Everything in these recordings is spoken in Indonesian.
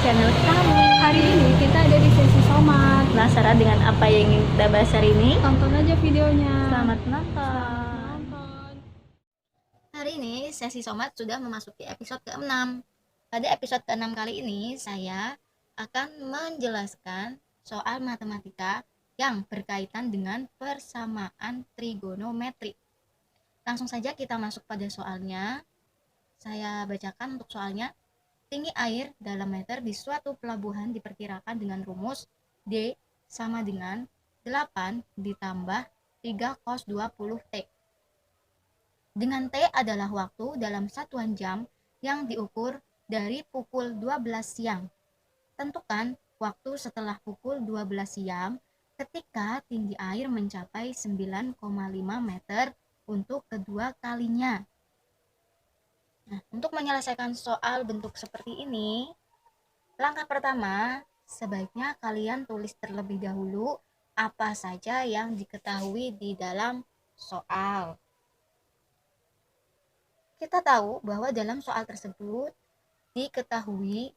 channel kami. Hari ini kita ada di sesi somat. Penasaran dengan apa yang ingin kita bahas hari ini? Tonton aja videonya. Selamat nonton. Selamat nonton. Hari ini sesi somat sudah memasuki episode ke-6. Pada episode ke-6 kali ini saya akan menjelaskan soal matematika yang berkaitan dengan persamaan trigonometri. Langsung saja kita masuk pada soalnya. Saya bacakan untuk soalnya. Tinggi air dalam meter di suatu pelabuhan diperkirakan dengan rumus D sama dengan 8 ditambah 3 cos 20 T. Dengan T adalah waktu dalam satuan jam yang diukur dari pukul 12 siang. Tentukan waktu setelah pukul 12 siang ketika tinggi air mencapai 9,5 meter untuk kedua kalinya. Nah, untuk menyelesaikan soal bentuk seperti ini, langkah pertama, sebaiknya kalian tulis terlebih dahulu apa saja yang diketahui di dalam soal. Kita tahu bahwa dalam soal tersebut diketahui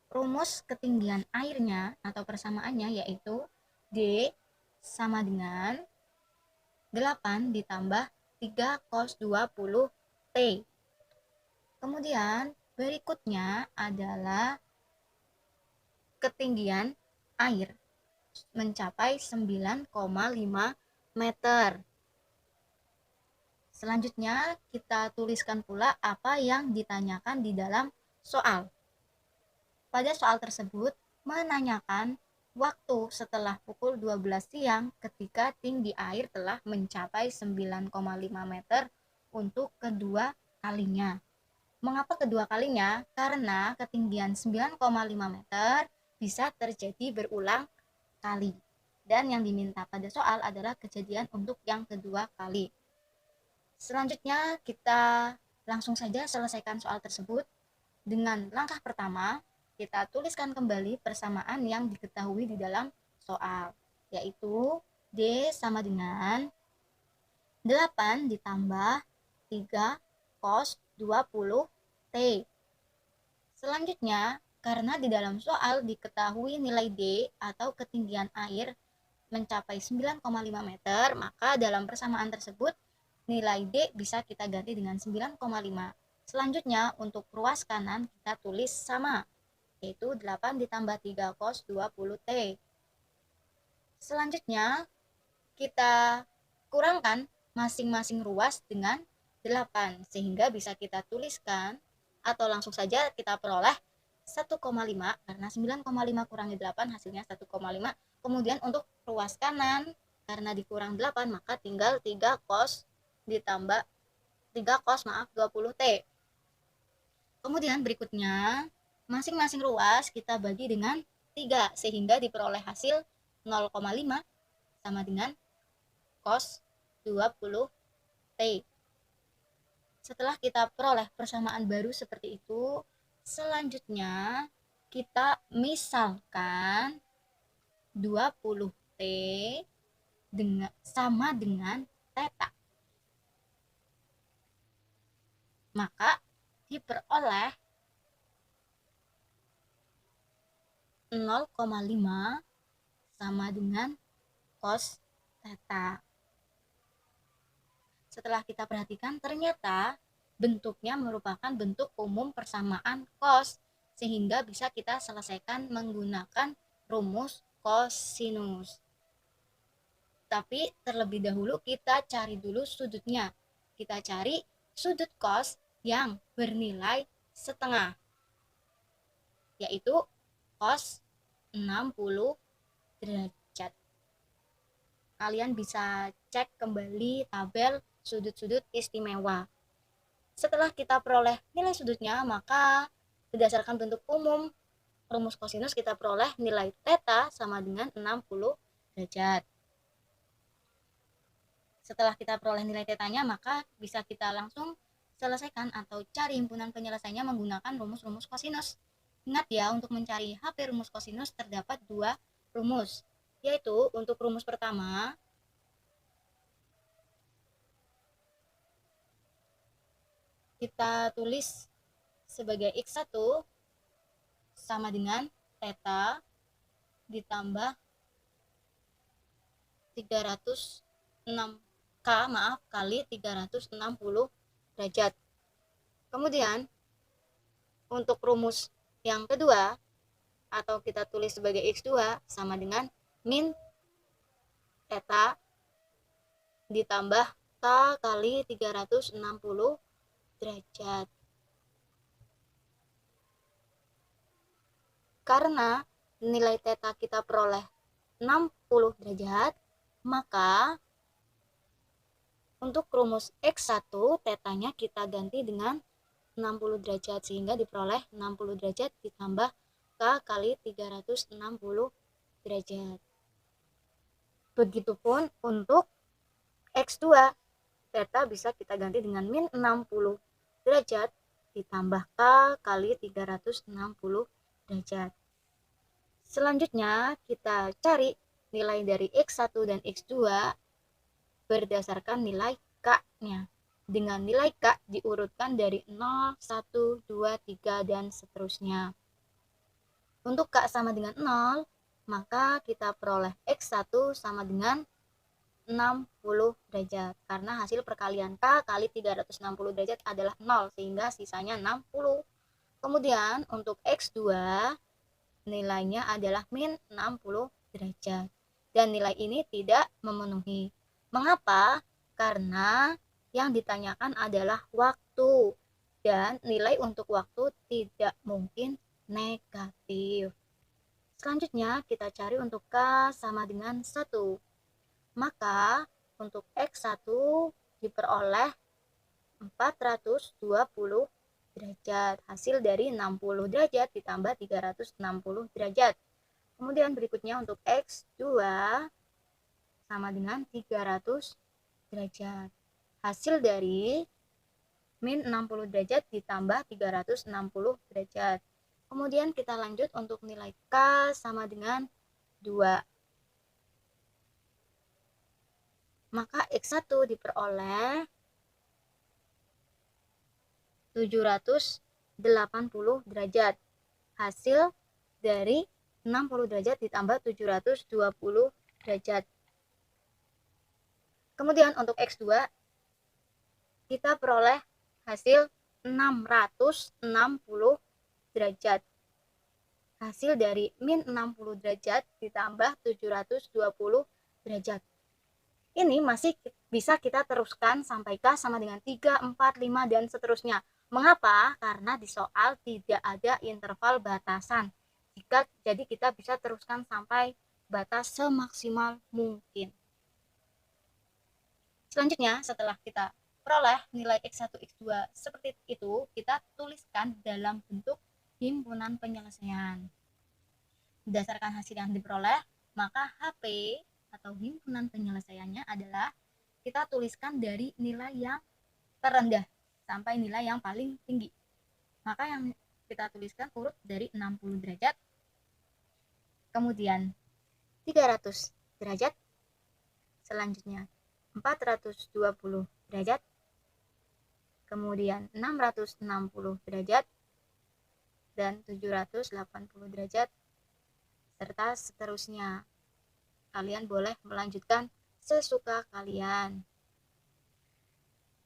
rumus ketinggian airnya atau persamaannya yaitu D sama dengan 8 ditambah 3 cos 20 T. Kemudian berikutnya adalah ketinggian air mencapai 9,5 meter. Selanjutnya kita tuliskan pula apa yang ditanyakan di dalam soal. Pada soal tersebut menanyakan waktu setelah pukul 12 siang ketika tinggi air telah mencapai 9,5 meter untuk kedua kalinya. Mengapa kedua kalinya? Karena ketinggian 9,5 meter bisa terjadi berulang kali. Dan yang diminta pada soal adalah kejadian untuk yang kedua kali. Selanjutnya kita langsung saja selesaikan soal tersebut. Dengan langkah pertama, kita tuliskan kembali persamaan yang diketahui di dalam soal, yaitu D sama dengan 8 ditambah 3 cos 20 T. Selanjutnya, karena di dalam soal diketahui nilai D atau ketinggian air mencapai 9,5 meter, maka dalam persamaan tersebut nilai D bisa kita ganti dengan 9,5. Selanjutnya, untuk ruas kanan kita tulis sama, yaitu 8 ditambah 3 cos 20 T. Selanjutnya, kita kurangkan masing-masing ruas dengan 8, sehingga bisa kita tuliskan atau langsung saja kita peroleh 1,5 karena 9,5 kurangi 8 hasilnya 1,5. Kemudian untuk ruas kanan karena dikurang 8 maka tinggal 3 cos ditambah 3 cos 20 T. Kemudian berikutnya masing-masing ruas kita bagi dengan 3 sehingga diperoleh hasil 0,5 sama dengan cos 20 T. Setelah kita peroleh persamaan baru seperti itu, selanjutnya kita misalkan 20T sama dengan theta. Maka diperoleh 0,5 sama dengan cos theta. Setelah kita perhatikan, ternyata bentuknya merupakan bentuk umum persamaan cos, sehingga bisa kita selesaikan menggunakan rumus kosinus. Tapi terlebih dahulu kita cari dulu sudutnya. Kita cari sudut cos yang bernilai setengah, yaitu cos 60 derajat. Kalian bisa cek kembali tabel sudut-sudut istimewa. Setelah kita peroleh nilai sudutnya, maka berdasarkan bentuk umum rumus kosinus kita peroleh nilai theta sama dengan 60 derajat. Setelah kita peroleh nilai tetanya, maka bisa kita langsung selesaikan atau cari himpunan penyelesaiannya menggunakan rumus-rumus kosinus. Ingat ya, untuk mencari HP rumus kosinus terdapat 2 rumus, yaitu untuk rumus pertama kita tulis sebagai X1 sama dengan theta ditambah 306 kali 360 derajat. Kemudian untuk rumus yang kedua atau kita tulis sebagai X2 sama dengan min theta ditambah K kali 360 derajat. Karena nilai theta kita peroleh 60 derajat, maka untuk rumus X1 tetanya kita ganti dengan 60 derajat sehingga diperoleh 60 derajat ditambah K kali 360 derajat. Begitupun untuk X2, theta bisa kita ganti dengan min 60 derajat ditambah K kali 360 derajat. Selanjutnya kita cari nilai dari X1 dan X2 berdasarkan nilai K-nya. Dengan nilai K diurutkan dari 0, 1, 2, 3, dan seterusnya. Untuk K sama dengan 0, maka kita peroleh X1 sama dengan 60 derajat. Karena hasil perkalian K kali 360 derajat adalah 0, sehingga sisanya 60. Kemudian untuk X2, nilainya adalah min 60 derajat. Dan nilai ini tidak memenuhi. Mengapa? Karena yang ditanyakan adalah waktu. Dan nilai untuk waktu tidak mungkin negatif. Selanjutnya kita cari untuk K sama dengan 1. Maka untuk X1 diperoleh 420 derajat. Hasil dari 60 derajat ditambah 360 derajat. Kemudian berikutnya untuk X2 sama dengan 300 derajat. Hasil dari min 60 derajat ditambah 360 derajat. Kemudian kita lanjut untuk nilai K sama dengan 2. Maka X1 diperoleh 780 derajat. Hasil dari 60 derajat ditambah 720 derajat. Kemudian untuk X2 kita peroleh hasil 660 derajat. Hasil dari min 60 derajat ditambah 720 derajat. Ini masih bisa kita teruskan sampai K sama dengan 3, 4, 5, dan seterusnya. Mengapa? Karena di soal tidak ada interval batasan. Jadi kita bisa teruskan sampai batas semaksimal mungkin. Selanjutnya, setelah kita peroleh nilai X1, X2 seperti itu, kita tuliskan dalam bentuk himpunan penyelesaian. Berdasarkan hasil yang diperoleh, maka HP atau himpunan penyelesaiannya adalah kita tuliskan dari nilai yang terendah sampai nilai yang paling tinggi. Maka yang kita tuliskan urut dari 60 derajat, kemudian 300 derajat, selanjutnya 420 derajat, kemudian 660 derajat, dan 780 derajat, serta seterusnya. Kalian boleh melanjutkan sesuka kalian.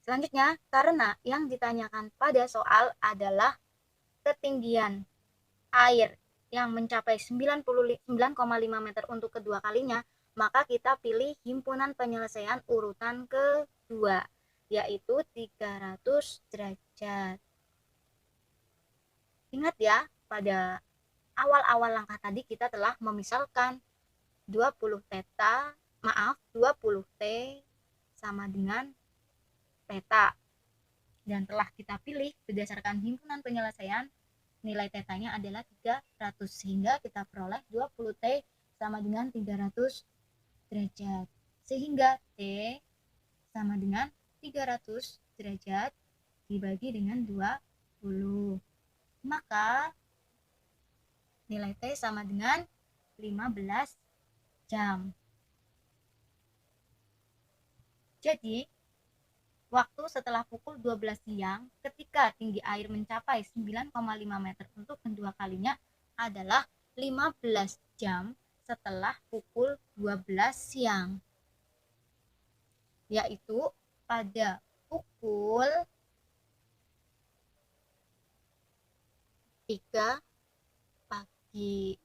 Selanjutnya, karena yang ditanyakan pada soal adalah ketinggian air yang mencapai 9,5 meter untuk kedua kalinya, maka kita pilih himpunan penyelesaian urutan kedua, yaitu 300 derajat. Ingat ya, pada awal-awal langkah tadi kita telah memisalkan 20 T sama dengan theta. Dan telah kita pilih berdasarkan himpunan penyelesaian, nilai tetanya adalah 300, sehingga kita peroleh 20 T sama dengan 300 derajat. Sehingga T sama dengan 300 derajat dibagi dengan 20. Maka nilai T sama dengan 15 jam. Jadi, waktu setelah pukul 12 siang ketika tinggi air mencapai 9,5 meter untuk kedua kalinya, adalah 15 jam setelah pukul 12 siang, yaitu pada pukul 3 pagi.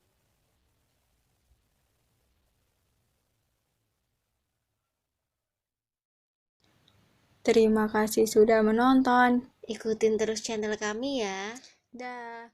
Terima kasih sudah menonton. Ikutin terus channel kami ya. Dah.